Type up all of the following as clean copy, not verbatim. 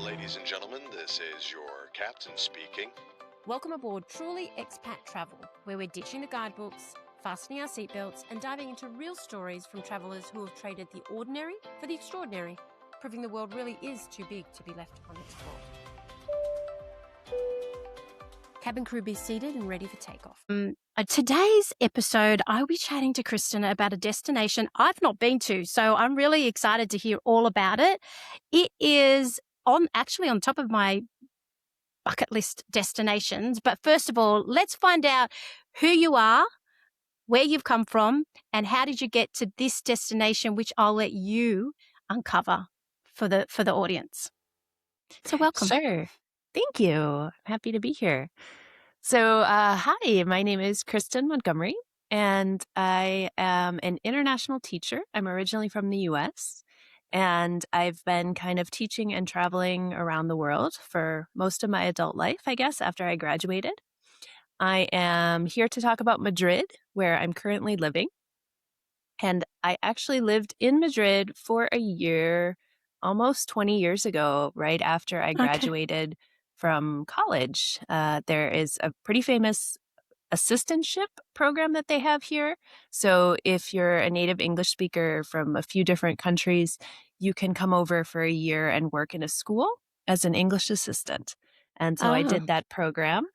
Ladies and gentlemen, this is your captain speaking. Welcome aboard Truly Expat Travel, where we're ditching the guidebooks, fastening our seatbelts, and diving into real stories from travellers who have traded the ordinary for the extraordinary, proving the world really is too big to be left unexplored. Cabin crew, be seated and ready for takeoff. Today's episode, I'll be chatting to Kristen about a destination I've not been to, so I'm really excited to hear all about it. It is on top of my bucket list destinations. But first of all, let's find out who you are, where you've come from, and how did you get to this destination, which I'll let you uncover for the audience. So welcome. Sure. Thank you. I'm happy to be here. So, hi, my name is Kristen Montgomery, and I am an international teacher. I'm originally from the US, and I've been kind of teaching and traveling around the world for most of my adult life, I guess, after I graduated. I am here to talk about Madrid, where I'm currently living. And I actually lived in Madrid for a year, almost 20 years ago, right after I graduated from college. There is a pretty famous assistantship program that they have here. So if you're a native English speaker from a few different countries, you can come over for a year and work in a school as an English assistant. And so I did that program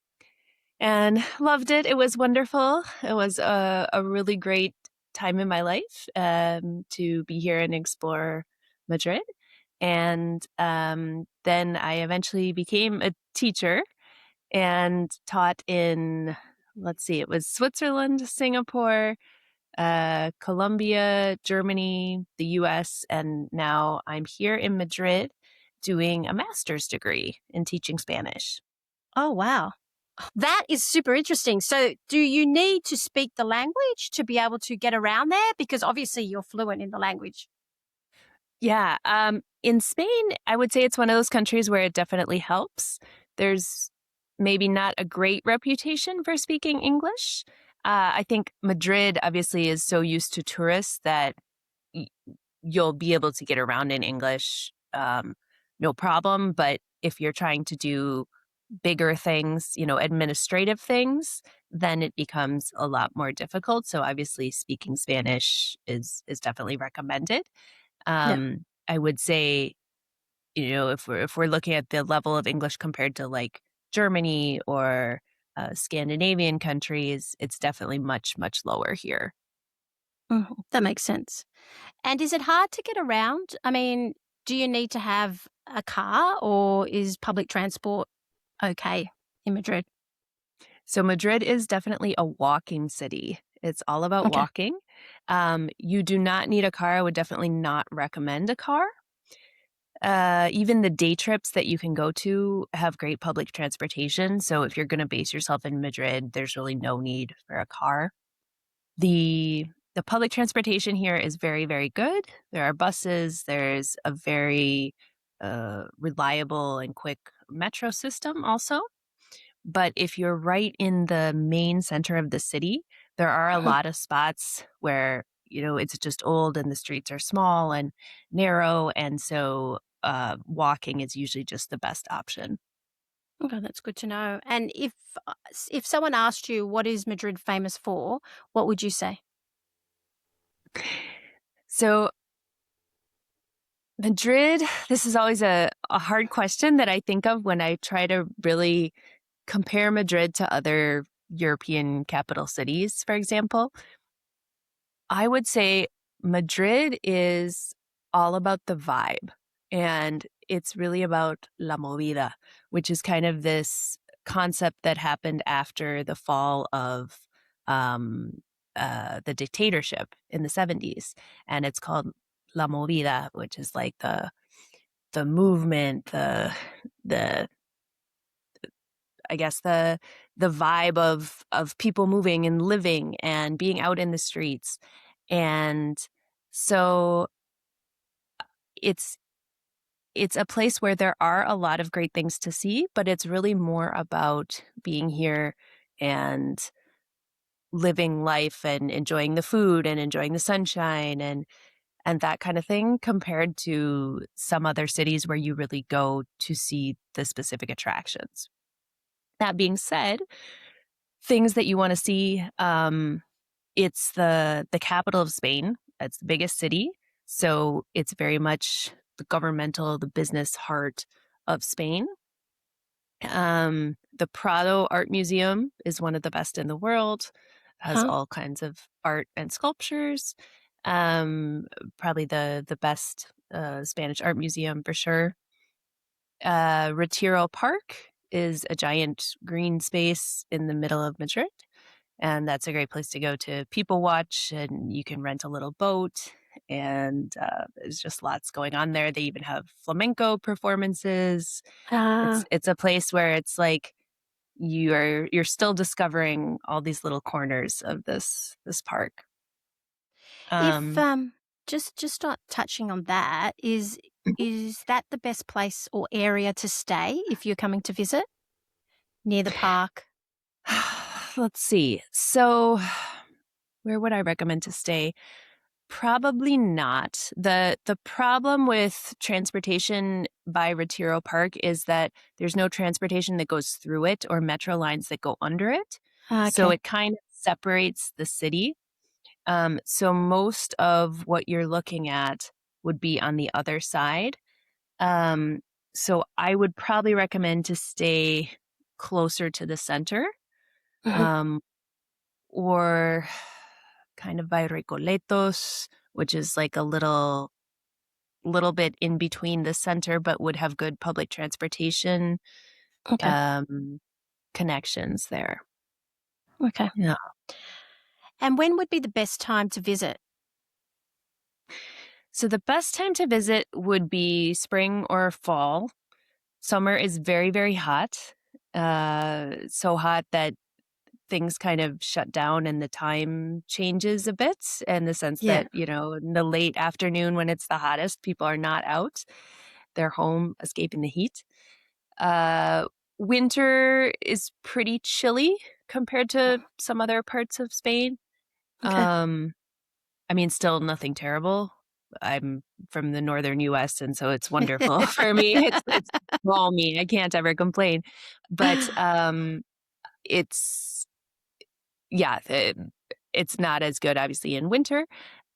and loved it. It was wonderful. It was a really great time in my life to be here and explore Madrid. And then I eventually became a teacher and taught in, it was Switzerland, Singapore, Colombia, Germany, the US, and now I'm here in Madrid doing a master's degree in teaching Spanish. Oh, wow. That is super interesting. So do you need to speak the language to be able to get around there? Because obviously you're fluent in the language. Yeah. In Spain, I would say it's one of those countries where it definitely helps. There's maybe not a great reputation for speaking English. I think Madrid obviously is so used to tourists that you'll be able to get around in English, no problem. But if you're trying to do bigger things, administrative things, then it becomes a lot more difficult. So obviously speaking Spanish is definitely recommended. I would say, if we're looking at the level of English compared to like Germany or Scandinavian countries, it's definitely much, much lower here. That makes sense. And is it hard to get around? I mean, do you need to have a car or is public transport okay in Madrid? So Madrid is definitely a walking city. It's all about walking. You do not need a car. I would definitely not recommend a car. Even the day trips that you can go to have great public transportation. So if you're going to base yourself in Madrid, there's really no need for a car. The public transportation here is very, very good. There are buses. There's a very reliable and quick metro system also. But if you're right in the main center of the city, there are a lot of spots where, it's just old and the streets are small and narrow. And so walking is usually just the best option. Okay, that's good to know. And if someone asked you, what is Madrid famous for, what would you say? So Madrid, this is always a hard question that I think of when I try to really compare Madrid to other European capital cities, for example. I would say Madrid is all about the vibe, and it's really about la movida, which is kind of this concept that happened after the fall of the dictatorship in the 70s. And it's called la movida, which is like the movement, the I guess the vibe of people moving and living and being out in the streets. And so it's a place where there are a lot of great things to see, but it's really more about being here and living life and enjoying the food and enjoying the sunshine and and that kind of thing, compared to some other cities where you really go to see the specific attractions. That being said, things that you want to see, it's the capital of Spain. It's the biggest city. So it's very much the business heart of Spain. The Prado Art Museum is one of the best in the world. Has all kinds of art and sculptures. Probably the best Spanish art museum for sure. Retiro Park is a giant green space in the middle of Madrid. And that's a great place to go to people watch, and you can rent a little boat, and there's just lots going on there. They even have flamenco performances. It's a place where it's like you're still discovering all these little corners of this park. If just not touching on that, is that the best place or area to stay if you're coming to visit near the park? Let's see. So where would I recommend to stay? Probably not. The problem with transportation by Retiro Park is that there's no transportation that goes through it or metro lines that go under it. So it kind of separates the city. So most of what you're looking at would be on the other side. So I would probably recommend to stay closer to the center. Or kind of by Recoletos, which is like a little bit in between the center, but would have good public transportation connections there. Okay. Yeah. And when would be the best time to visit? So the best time to visit would be spring or fall. Summer is very, very hot. So hot that things kind of shut down and the time changes a bit, in the sense that, in the late afternoon when it's the hottest, people are not out. They're home escaping the heat. Winter is pretty chilly compared to some other parts of Spain. I mean, still nothing terrible. I'm from the northern U.S., and so it's wonderful for me. It's balmy. I can't ever complain. But it's not as good, obviously, in winter.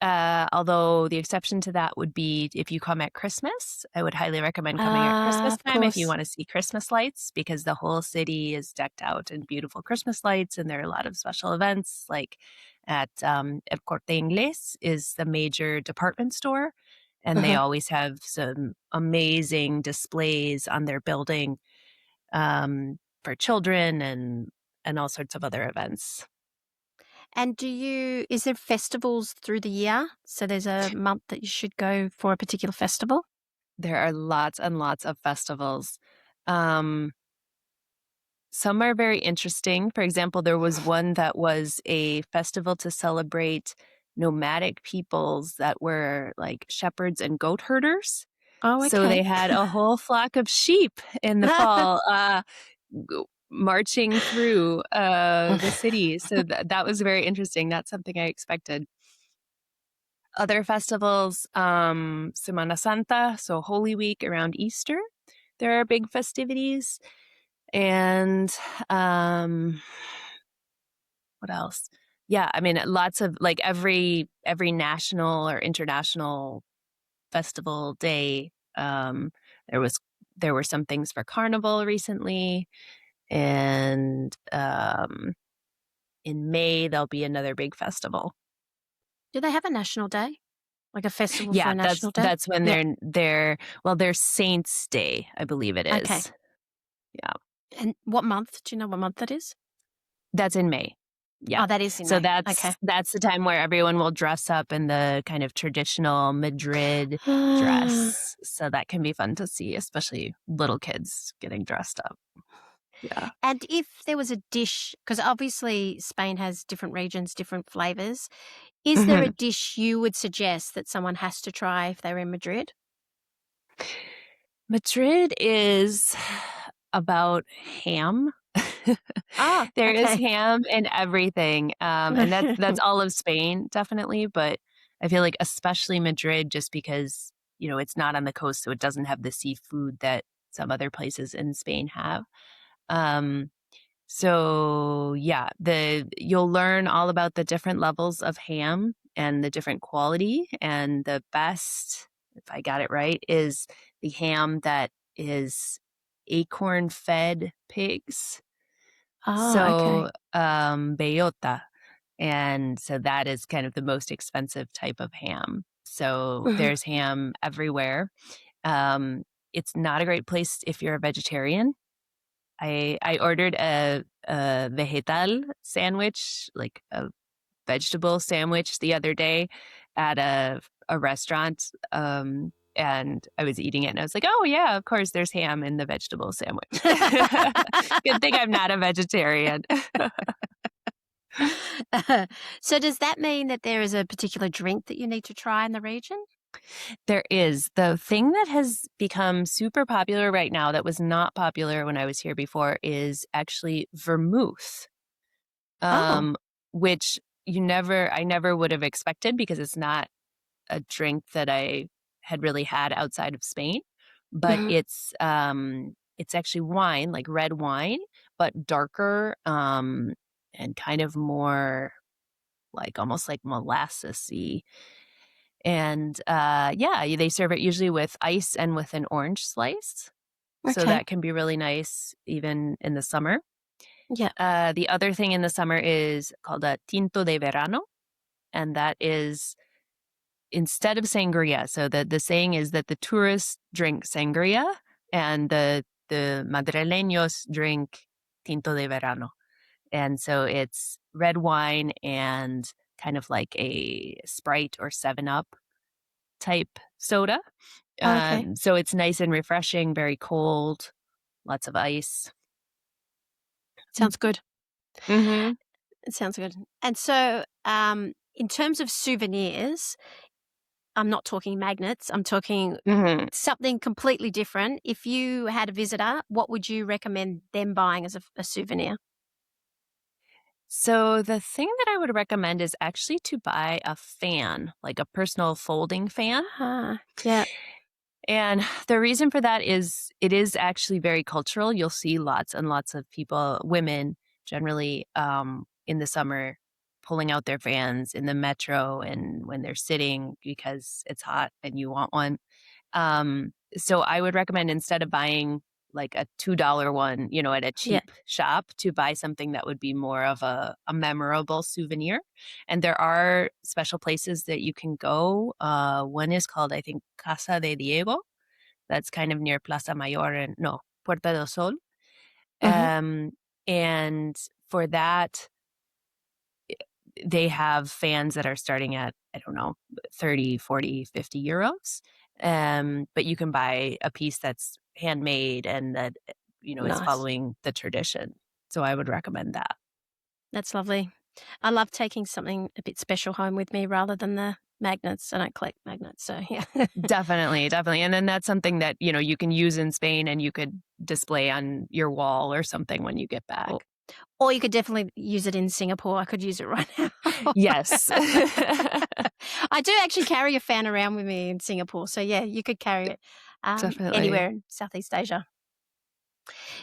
Although the exception to that would be if you come at Christmas. I would highly recommend coming at Christmas time if you want to see Christmas lights, because the whole city is decked out in beautiful Christmas lights, and there are a lot of special events. Like at El Corte Inglés is the major department store, and they always have some amazing displays on their building for children and all sorts of other events. And is there festivals through the year? So there's a month that you should go for a particular festival? There are lots and lots of festivals. Some are very interesting. For example, there was one that was a festival to celebrate nomadic peoples that were like shepherds and goat herders. Oh, okay. So they had a whole flock of sheep in the fall marching through the city. So that was very interesting. That's something I expected. Other festivals, Semana Santa, so Holy Week around Easter, there are big festivities. And what else? Yeah, I mean, lots of, like, every national or international festival day. There were some things for Carnival recently. And in May, there'll be another big festival. Do they have a national day? Like a festival for a national day? That's when they're their Saints' Day, I believe it is. Okay. Yeah. And what month? Do you know what month that is? That's in May. Yeah. Oh, that is in May. So that's the time where everyone will dress up in the kind of traditional Madrid dress. So that can be fun to see, especially little kids getting dressed up. Yeah. And if there was a dish, because obviously Spain has different regions, different flavors, is there a dish you would suggest that someone has to try if they're in Madrid? Madrid is about ham. There is ham in everything. And that's all of Spain, definitely. But I feel like especially Madrid, just because, it's not on the coast, so it doesn't have the seafood that some other places in Spain have. So yeah, you'll learn all about the different levels of ham and the different quality. And the best, if I got it right, is the ham that is acorn fed pigs. Oh, okay. So bellota. And so that is kind of the most expensive type of ham. So Mhm. there's ham everywhere. Um, it's not a great place if you're a vegetarian. I ordered a vegetal sandwich, like a vegetable sandwich, the other day at a restaurant. And I was eating it, and I was like, "Oh yeah, of course, there's ham in the vegetable sandwich." Good thing I'm not a vegetarian. So does that mean that there is a particular drink that you need to try in the region? There is. The thing that has become super popular right now that was not popular when I was here before is actually vermouth, Oh. um, which I never would have expected because it's not a drink that I had really had outside of Spain. But Mhm. it's actually wine, like red wine, but darker, and kind of more like almost like molassesy. And yeah, they serve it usually with ice and with an orange slice. So Okay. that can be really nice even in the summer. Yeah. The other thing in the summer is called a tinto de verano. And that is instead of sangria. So the saying is that the tourists drink sangria and the madrileños drink tinto de verano. And so it's red wine and kind of like a Sprite or 7 Up type soda. Okay. So it's nice and refreshing, very cold, lots of ice. Sounds good. Mm-hmm. It sounds good. And so, in terms of souvenirs, I'm not talking magnets. I'm talking Mm-hmm. something completely different. If you had a visitor, what would you recommend them buying as a souvenir? So the thing that I would recommend is actually to buy a fan, like a personal folding fan. Ah, yeah. And the reason for that is it is actually very cultural. You'll see lots and lots of people, women generally, in the summer pulling out their fans in the metro and when they're sitting because it's hot and you want one. So I would recommend instead of buying like a $2 one, at a Yeah. cheap shop, to buy something that would be more of a memorable souvenir. And there are special places that you can go. One is called, I think, Casa de Diego. That's kind of near Plaza Mayor and no, Puerta del Sol. Mhm. Um, and for that, they have fans that are starting at, I don't know, 30, 40, 50 euros. But you can buy a piece that's handmade and that, is Nice. following the tradition. So I would recommend that. That's lovely. I love taking something a bit special home with me rather than the magnets. I don't collect magnets, so yeah. Definitely, definitely. And then that's something that, you can use in Spain and you could display on your wall or something when you get Or back. or you could definitely use it in Singapore. I could use it right now. Yes. I do actually carry a fan around with me in Singapore. So, yeah, you could carry it Definitely. anywhere in Southeast Asia.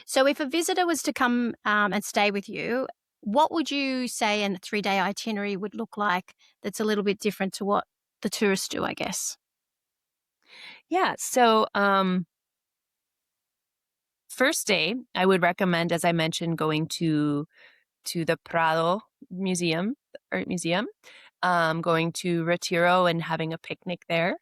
So, if a visitor was to come and stay with you, what would you say a 3-day itinerary would look like that's a little bit different to what the tourists do, I guess? Yeah. So, first day, I would recommend, as I mentioned, going to the Prado Museum, Art Museum, going to Retiro and having a picnic there.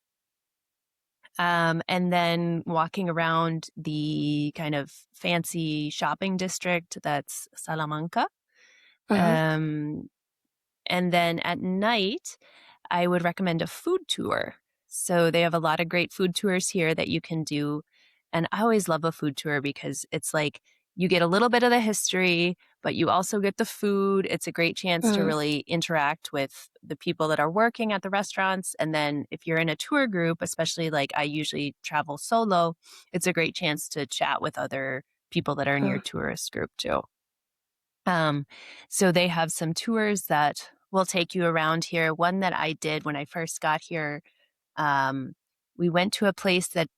And then walking around the kind of fancy shopping district that's Salamanca. Hmm. Um, and then at night, I would recommend a food tour. So they have a lot of great food tours here that you can do. And I always love a food tour because it's like you get a little bit of the history, but you also get the food. It's a great chance to Mm. really interact with the people that are working at the restaurants. And then if you're in a tour group, especially like I usually travel solo, it's a great chance to chat with other people that are in your Mm. tourist group too. Um, so they have some tours that will take you around here. One that I did when I first got here, we went to a place that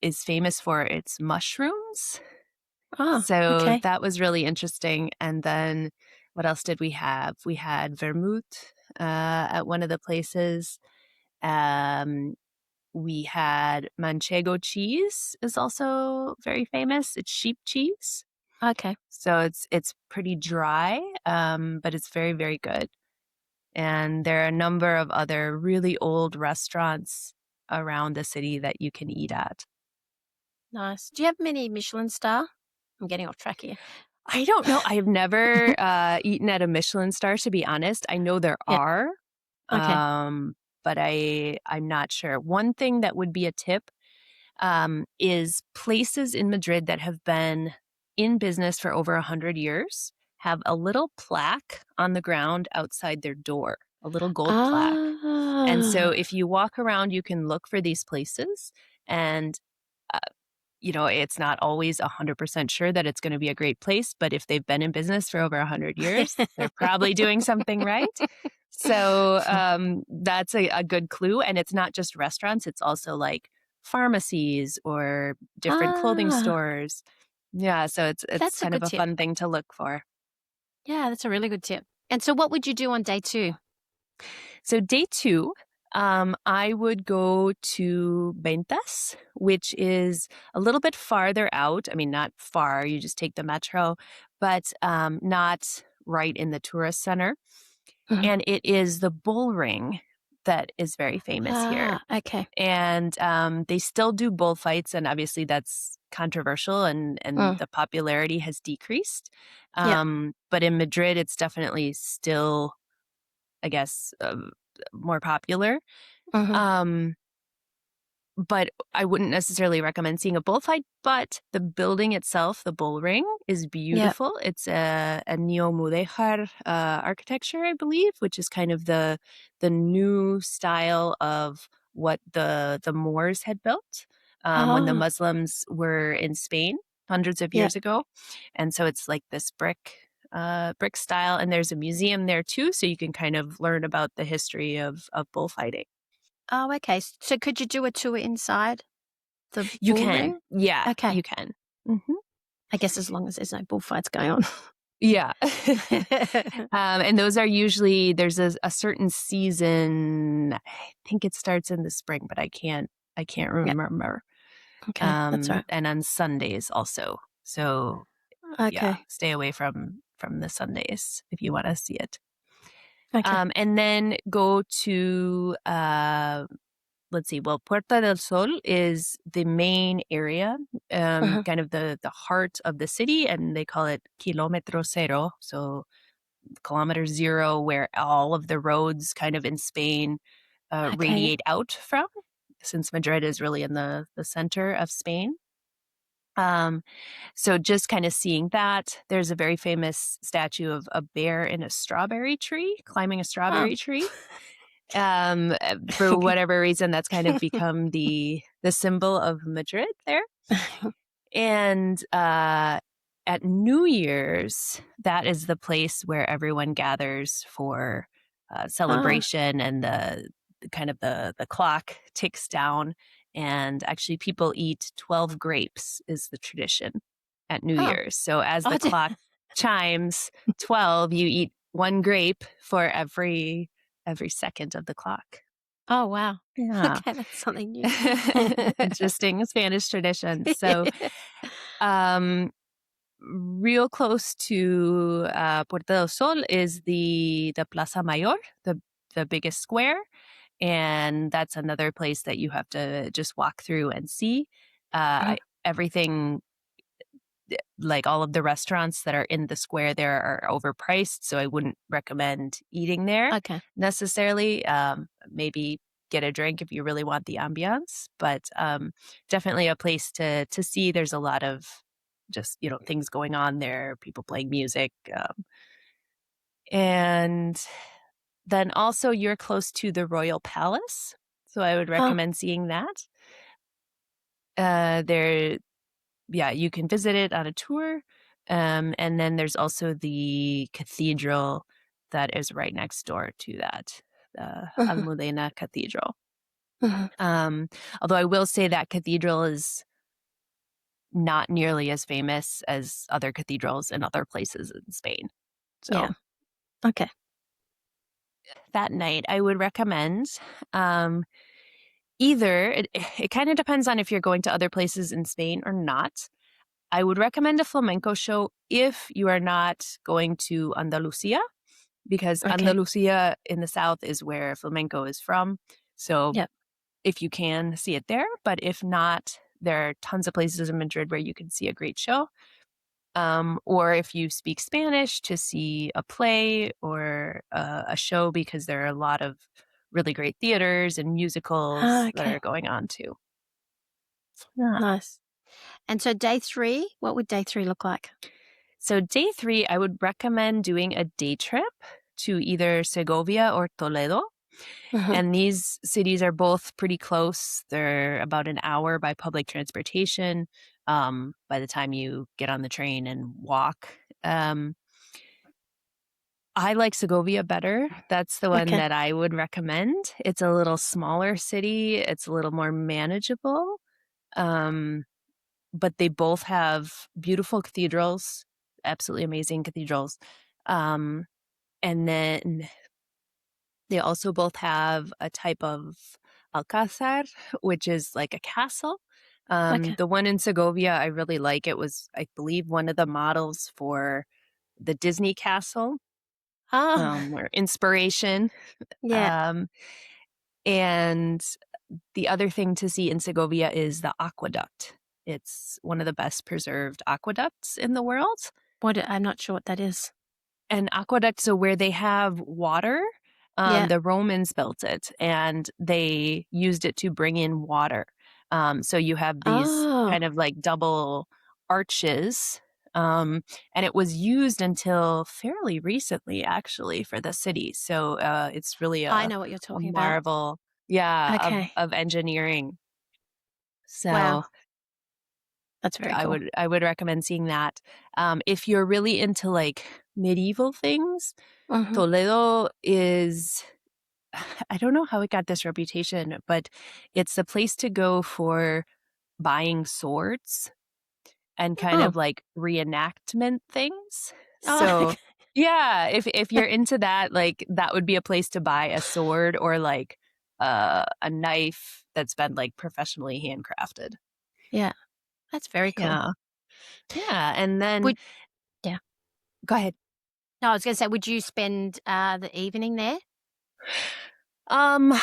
is famous for its mushrooms. Oh, So okay. that was really interesting. And then what else did we have? We had vermouth at one of the places. We had manchego cheese is also very famous. It's sheep cheese. Okay. So it's pretty dry, but it's very, very good. And there are a number of other really old restaurants around the city that you can eat at. Nice. Do you have many Michelin star? I'm getting off track here. I don't know. I've never eaten at a Michelin star, to be honest. I know there Yeah. are, Okay. but I'm not sure. One thing that would be a tip is places in Madrid that have been in business for over 100 years have a little plaque on the ground outside their door, a little gold plaque. And so if you walk around, you can look for these places and it's not always 100% sure that it's going to be a great place, but if they've been in business for over 100 years, they're probably doing something right. So that's a good clue. And it's not just restaurants, it's also like pharmacies or different clothing stores. Yeah, so it's That's a kind of good a tip. fun thing to look for. Yeah, that's a really good tip. And so what would you do on day 2? So day 2, I would go to Ventas, which is a little bit farther out. I mean, not far, you just take the metro, but not right in the tourist center. Mhm. And it is the bull ring that is very famous here. Okay. And they still do bullfights, and obviously that's controversial, and the popularity has decreased. Yeah. But in Madrid, it's definitely still, I guess, more popular. Mhm. But I wouldn't necessarily recommend seeing a bullfight, but the building itself, the bull ring, is beautiful. It's a neo-mudéjar architecture, I believe, which is kind of the new style of what the Moors had built when the Muslims were in Spain hundreds of years ago. And so it's like this brick style, and there's a museum there too, so you can kind of learn about the history of bullfighting. Oh, okay. So could you do a tour inside the You bull can. ring? Yeah, Okay. you can. Mhm. I guess as long as there's no bullfights going on. Yeah. And those are usually, there's a certain season. I think it starts in the spring, but I can't remember. Okay, that's all right. And on Sundays also. So Okay. yeah, stay away from the Sundays if you want to see it. Okay. And then go to let's see. Well, Puerta del Sol is the main area, kind of the heart of the city, and they call it Kilómetro Cero, so kilometer 0, where all of the roads kind of in Spain radiate out from, since Madrid is really in the center of Spain. So just kind of seeing that, there's a very famous statue of a bear in a strawberry tree, climbing a strawberry tree. For whatever reason, that's kind of become the symbol of Madrid there. And at New Year's, that is the place where everyone gathers for celebration, and the kind of the clock ticks down. And actually, people eat 12 grapes is the tradition at New Year's. So as the clock chimes 12, you eat one grape for every second of the clock. Oh, wow. Yeah. Okay, that's something new. Interesting Spanish tradition. So real close to Puerta del Sol is the Plaza Mayor, the biggest square. And that's another place that you have to just walk through and see. Everything, like all of the restaurants that are in the square there, are overpriced, so I wouldn't recommend eating there necessarily. Maybe get a drink if you really want the ambiance, but definitely a place to see. There's a lot of just, things going on there, people playing music. And then also you're close to the Royal Palace, so I would recommend seeing that. You can visit it on a tour. And then there's also the cathedral that is right next door to that, the Uh-huh. Almudena Cathedral. Uh-huh. Although I will say that cathedral is not nearly as famous as other cathedrals in other places in Spain. Yeah. So Okay. that night, I would recommend um, either, it kind of depends on if you're going to other places in Spain or not. I would recommend a flamenco show if you are not going to Andalusia, because Okay. Andalusia in the south is where flamenco is from. So Yep. if you can, see it there. But if not, there are tons of places in Madrid where you can see a great show. Or if you speak Spanish, to see a play or a show, because there are a lot of really great theaters and musicals that Okay. are going on too. Yeah. Nice. And so day 3, what would day 3 look like? So day 3, I would recommend doing a day trip to either Segovia or Toledo. Uh-huh. And these cities are both pretty close. They're about an hour by public transportation by the time you get on the train and walk. I like Segovia better. That's the one Okay. that I would recommend. It's a little smaller city. It's a little more manageable. But they both have beautiful cathedrals, absolutely amazing cathedrals. And then they also both have a type of alcázar, which is like a castle. Okay. The one in Segovia, I really like. It was, I believe, one of the models for the Disney castle, Oh, or inspiration. yeah. Um, and the other thing to see in Segovia is the aqueduct. It's one of the best preserved aqueducts in the world. I'm not sure what that is. An aqueduct, so where they have water, Yeah. the Romans built it and they used it to bring in water. So you have these Oh, kind of like double arches. And it was used until fairly recently, actually, for the city. So it's really I a know what you're talking about. marvel, yeah, Okay. of engineering. Wow. So That's very I cool. would recommend seeing that. If you're really into like medieval things, Uh-huh. Toledo is, I don't know how it got this reputation, but it's the place to go for buying swords and kind Oh. of like reenactment things. Oh, So okay. yeah, if you're into that, like that would be a place to buy a sword or like a knife that's been like professionally handcrafted. Yeah. That's very cool. Yeah. Yeah. And then Would Yeah. go ahead. No, I was gonna say, would you spend the evening there? Um,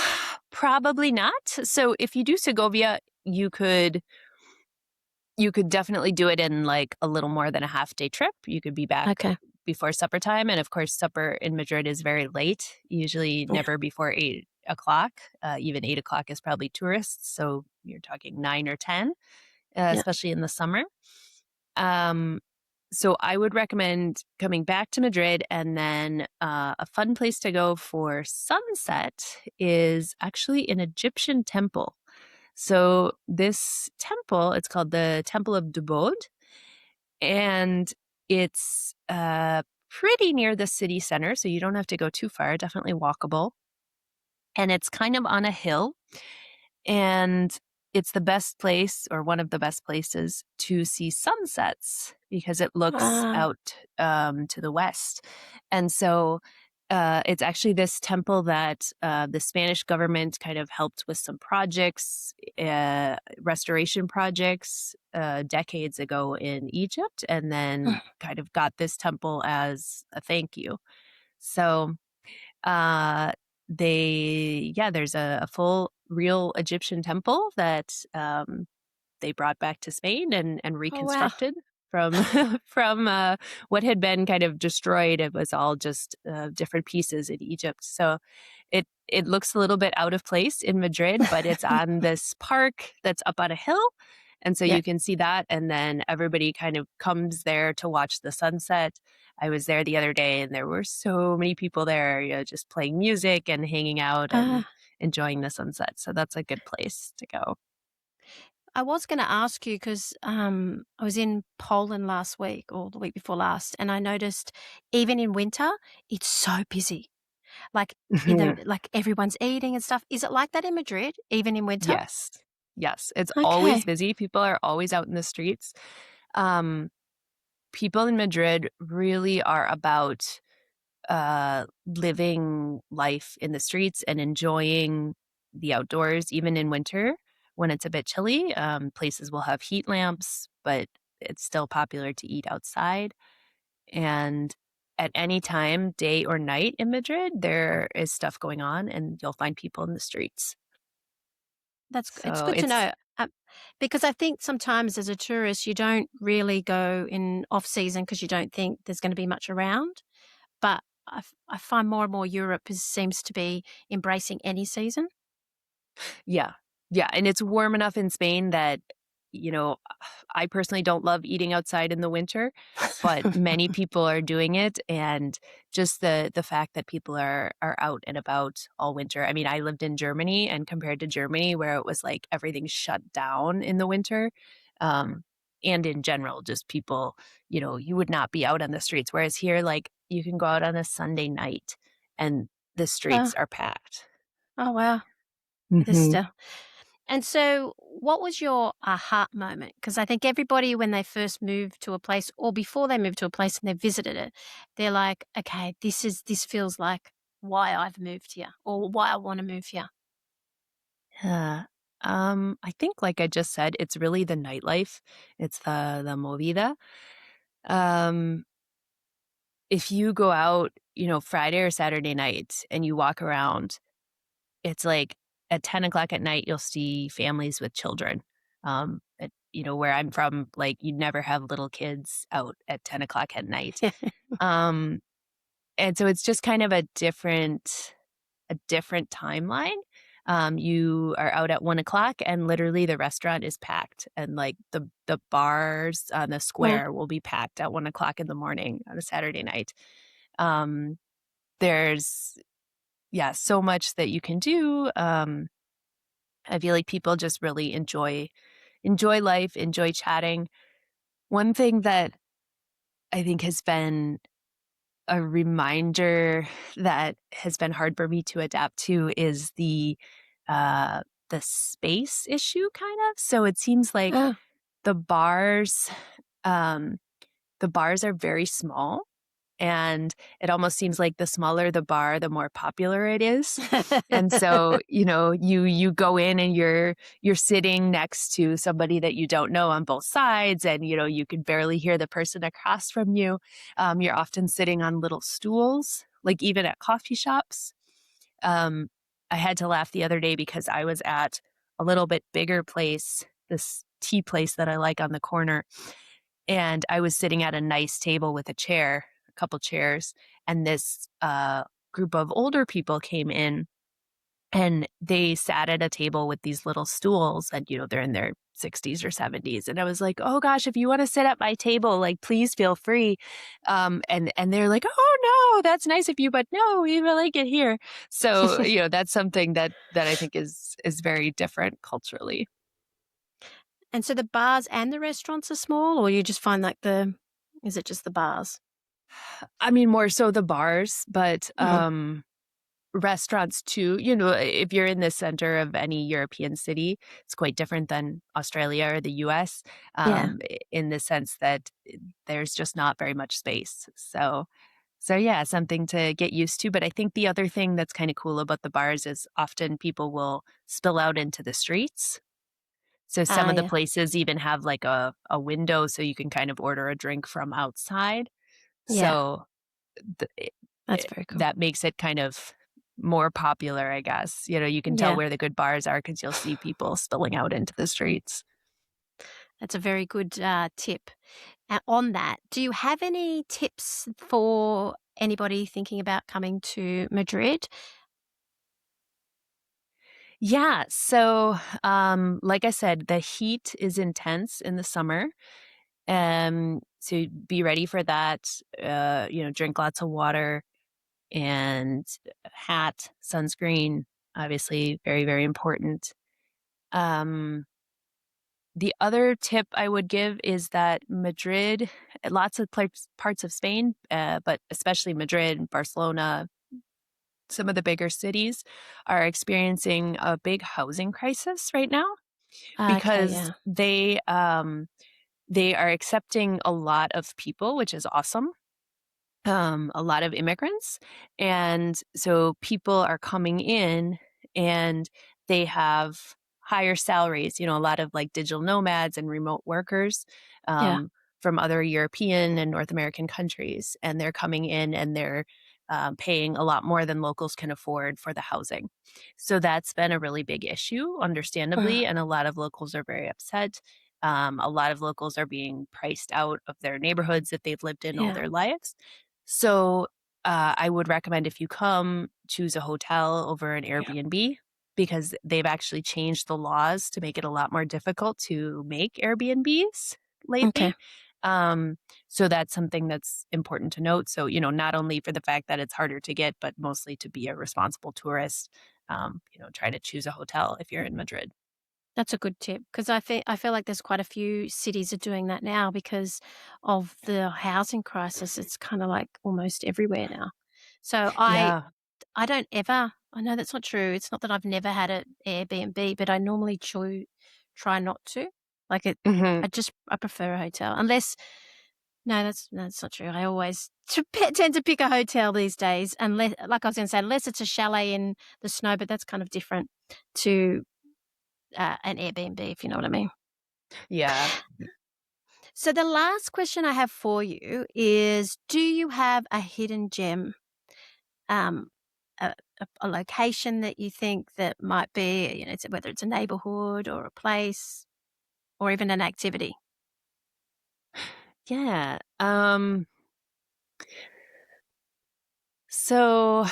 Probably not. So if you do Segovia, you could definitely do it in like a little more than a half day trip. You could be back Okay. before supper time. And of course, supper in Madrid is very late, usually Yeah. never before 8 o'clock. Even 8 o'clock is probably tourists. So you're talking 9 or 10, Yeah. especially in the summer. Um, so I would recommend coming back to Madrid, and then a fun place to go for sunset is actually an Egyptian temple. So this temple, it's called the Temple of Dubod, and it's pretty near the city center, so you don't have to go too far, definitely walkable. And it's kind of on a hill, and it's the best place, or one of the best places, to see sunsets because it looks Ah. out to the west. And so it's actually this temple that the Spanish government kind of helped with some projects, restoration projects, decades ago in Egypt, and then kind of got this temple as a thank you. So uh, there's a full real Egyptian temple that they brought back to Spain and Oh, wow. reconstructed from from what had been kind of destroyed. It was all just different pieces in Egypt. So it looks a little bit out of place in Madrid, but it's on this park that's up on a hill. And so Yeah. you can see that. And then everybody kind of comes there to watch the sunset. I was there the other day and there were so many people there, just playing music and hanging out and Ah. enjoying the sunset. So that's a good place to go. I was going to ask you because I was in Poland last week or the week before last, and I noticed even in winter, it's so busy. Like like everyone's eating and stuff. Is it like that in Madrid, even in winter? Yes. Yes. It's always Okay. busy. People are always out in the streets. Um, People in Madrid really are about living life in the streets and enjoying the outdoors, even in winter when it's a bit chilly. Places will have heat lamps, but it's still popular to eat outside. And at any time, day or night in Madrid, there is stuff going on and you'll find people in the streets. It's So good to it's, know, because I think sometimes as a tourist, you don't really go in off season because you don't think there's going to be much around. But I find more and more Europe seems to be embracing any season. yeah. Yeah. And it's warm enough in Spain that, you know, I personally don't love eating outside in the winter, but many people are doing it. And just the fact that people are out and about all winter. I mean, I lived in Germany, and compared to Germany, where it was like everything shut down in the winter, um, and in general, just people, you would not be out on the streets. Whereas here, like you can go out on a Sunday night and the Oh, streets are packed. oh wow. It is Hmm. still. And so, what was your aha moment? Because I think everybody, when they first move to a place or before they move to a place and they visited it, they're like, okay, this feels like why I've moved here or why I want to move here. Yeah. I think, like I just said, it's really the nightlife. It's the movida. Um, if you go out, Friday or Saturday night and you walk around, it's like at 10 o'clock at night, you'll see families with children. Where I'm from, like you never have little kids out at 10 o'clock at night. Um, and so it's just kind of a different timeline. You are out at 1 o'clock and literally the restaurant is packed, and like the bars on the Yeah. square will be packed at 1 o'clock in the morning on a Saturday night. Um, there's so much that you can do. I feel like people just really enjoy life, enjoy chatting. One thing that I think has been a reminder that has been hard for me to adapt to is uh the space issue kind of. So it seems like Oh. the bars um the bars are very small, and it almost seems like the smaller the bar, the more popular it is. And so, you go in and you're sitting next to somebody that you don't know on both sides, and you can barely hear the person across from you. You're often sitting on little stools, like even at coffee shops. Um, I had to laugh the other day because I was at a little bit bigger place, this tea place that I like on the corner, and I was sitting at a nice table with a couple chairs, and this group of older people came in, and they sat at a table with these little stools, and they're in their 60s or 70s, and I was like, oh gosh, if you want to sit at my table, like please feel free. And they're like, oh no, that's nice of you, but no, we really like it here. So that's something that I think is very different culturally. And so the bars and the restaurants are small, or you just find like is it just the bars? I mean, more so the bars, but Mm. restaurants too. If you're in the center of any European city, it's quite different than Australia or the US, Yeah. in the sense that there's just not very much space. So yeah, something to get used to. But I think the other thing that's kind of cool about the bars is often people will spill out into the streets. So some Ah, of the yeah. places even have like a window so you can kind of order a drink from outside. Yeah. So That's very cool. that makes it kind of more popular, I guess. You can tell Yeah. where the good bars are because you'll see people spilling out into the streets. That's a very good tip. On that, do you have any tips for anybody thinking about coming to Madrid? Yeah. So, like I said, the heat is intense in the summer. So be ready for that. Drink lots of water and hat, sunscreen, obviously very, very important. Um, The other tip I would give is that Madrid, lots of parts of Spain, but especially Madrid, Barcelona, some of the bigger cities are experiencing a big housing crisis right now Okay, because yeah. they are accepting a lot of people, which is awesome. A lot of immigrants. And so people are coming in and they have higher salaries, a lot of like digital nomads and remote workers Yeah. from other European and North American countries. And they're coming in and they're paying a lot more than locals can afford for the housing. So that's been a really big issue, Uh, understandably. And a lot of locals are very upset. A lot of locals are being priced out of their neighborhoods that they've lived in all yeah. their lives. So I would recommend if you come, choose a hotel over an Yeah. Airbnb because they've actually changed the laws to make it a lot more difficult to make Airbnbs Okay. lately. Um, so that's something that's important to note. So, not only for the fact that it's harder to get, but mostly to be a responsible tourist, try to choose a hotel if you're in Madrid. That's a good tip because I feel like there's quite a few cities are doing that now because of the housing crisis. It's kind of like almost everywhere now. So Yeah. I don't ever. I know that's not true. It's not that I've never had an Airbnb, but I normally try not to. Like it, Hmm. I prefer a hotel unless. No, that's not true. I always tend to pick a hotel these days, unless, like I was going to say, unless it's a chalet in the snow, but that's kind of different to an Airbnb, if you know what I mean. Yeah. So the last question I have for you is, do you have a hidden gem, um, a location that you think that might be, whether it's a neighborhood or a place or even an activity? Yeah. So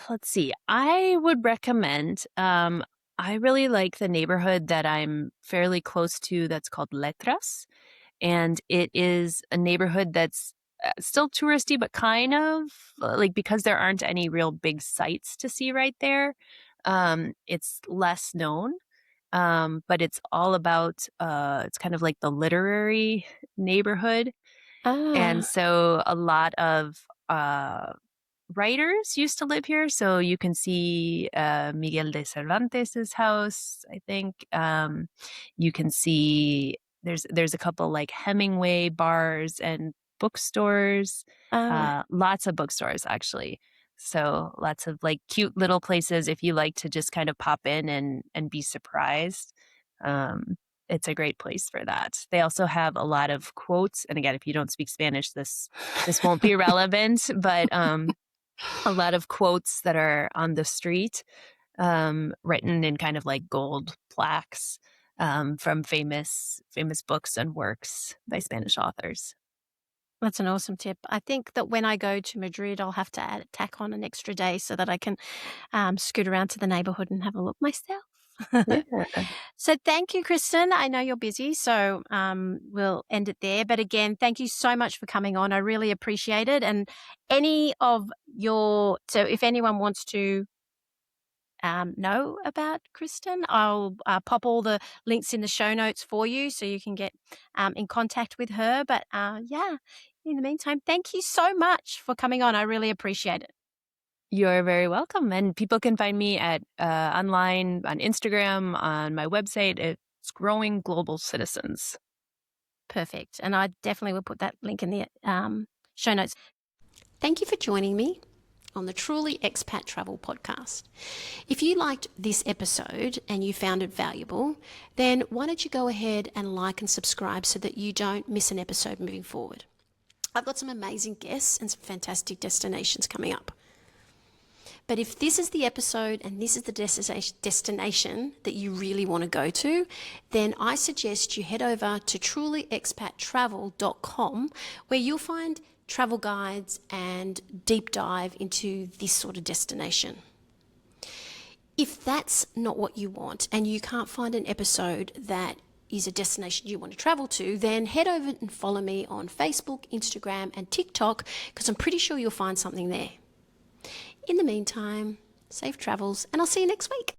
let's see. I would recommend, I really like the neighborhood that I'm fairly close to that's called Letras. And it is a neighborhood that's still touristy, but kind of like because there aren't any real big sights to see right there, it's less known. But it's all about, it's kind of like the literary neighborhood. And Ah, so a lot of, writers used to live here, so you can see Miguel de Cervantes's house. I think you can see there's a couple like Hemingway bars and bookstores, oh, lots of bookstores actually. So lots of like cute little places if you like to just kind of pop in and be surprised. Um, it's a great place for that. They also have a lot of quotes, and again, if you don't speak Spanish, this won't be relevant, but a lot of quotes that are on the street, written in kind of like gold plaques, from famous books and works by Spanish authors. that's an awesome tip. I think that when I go to Madrid, I'll have to tack on an extra day so that I can scoot around to the neighborhood and have a look myself. Yeah. So thank you, Kristen. I know you're busy, so we'll end it there. But again, thank you so much for coming on. I really appreciate it. And so if anyone wants to know about Kristen, I'll pop all the links in the show notes for you so you can get in contact with her. But yeah, in the meantime, thank you so much for coming on. I really appreciate it. You're very welcome. And people can find me at online on Instagram, on my website. It's Growing Global Citizens. Perfect. And I definitely will put that link in the show notes. Thank you for joining me on the Truly Expat Travel Podcast. If you liked this episode and you found it valuable, then why don't you go ahead and like and subscribe so that you don't miss an episode moving forward. I've got some amazing guests and some fantastic destinations coming up. But if this is the episode and this is the destination that you really want to go to, then I suggest you head over to trulyexpattravel.com where you'll find travel guides and deep dive into this sort of destination. If that's not what you want and you can't find an episode that is a destination you want to travel to, then head over and follow me on Facebook, Instagram, and TikTok because I'm pretty sure you'll find something there. In the meantime, safe travels, and I'll see you next week.